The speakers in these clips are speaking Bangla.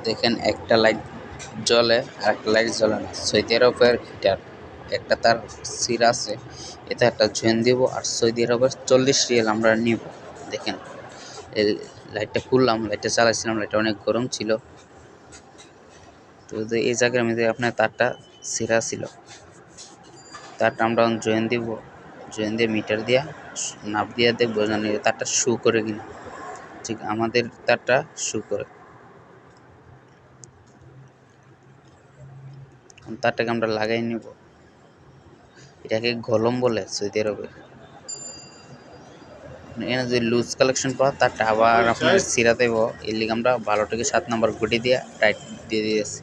দেখেন একটা লাইট জ্বলে আর একটা লাইট জ্বলে না। সৌদি আরবের হিটার একটা তার সিরা আছে, এতে একটা জয়েন দিব আর সৌদি আরবের 40 রিয়াল আমরা নিব। দেখেন এই লাইটটা খুললাম, লাইটটা চালাইছিলাম, লাইটটা অনেক গরম ছিল। তো এই জায়গার মধ্যে আপনার তারটা সিরা ছিল, তারটা আমরা জয়েন দিব। জয়েন দিয়ে মিটার দিয়া নাপ দিয়ে দেখবো জানি তারটা শু করে কিনা। ঠিক আমাদের তারটা শু করে। তারটাকে আমরা লাগাই নিব। এটাকে গলম বলে সৌদি আরবে। এখানে যদি লুজ কালেকশন পাওয়া তারটা আবার আপনার সিরা দেব। এর লিগে আমরা 12 থেকে 7 নম্বর গুটি দিয়ে টাইট দিয়ে দিয়েছি।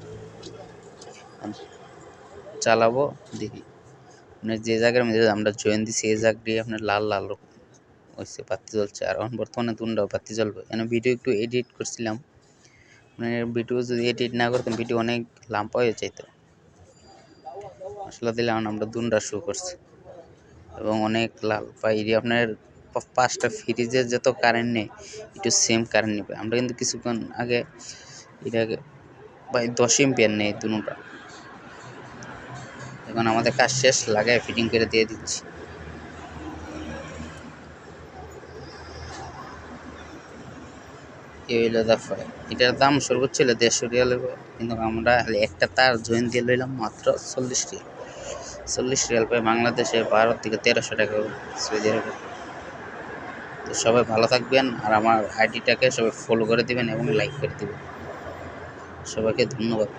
চালাবো দেখি আপনার যে জায়গার মধ্যে আমরা জয়েন দিছি এই জায়গাটি আপনার লাল লাল হয়েছে, বাতি জ্বলছে। আর এখন বর্তমানে দুটাও বাতি জ্বলবে। এখানে ভিডিও একটু এডিট করছিলাম, মানে ভিডিও যদি এডিট না করতাম ভিডিও অনেক লাম্পা হয়ে যেত। মশলা দিলে আমরা দুটা শো করছি এবং অনেক লাল বাইরে আপনার 5টা ফ্রিজের যত কারেন্ট নেই একটু সেম কারেন্ট নেবে। আমরা কিন্তু কিছুক্ষণ আগে এটাকে ভাই 10 এম্পিয়ার নেই দুটা। এখন আমাদের কাজ শেষ, লাগায় ফিটিং করে দিয়ে দিচ্ছি। এই হইলো দফা। এটার দাম সর্বোচ্চ ছিল 150 রিয়াল, কিন্তু আমরা একটা তার জয়েন দিয়ে লইলাম মাত্র 40 রিয়াল। 40 রিয়াল পাই বাংলাদেশে 12 থেকে 1300 টাকা সৌদি আরবে। তো সবাই ভালো থাকবেন আর আমার আইডিটাকে সবাই ফলো করে দিবেন এবং লাইক করে দিবেন। সবাইকে ধন্যবাদ।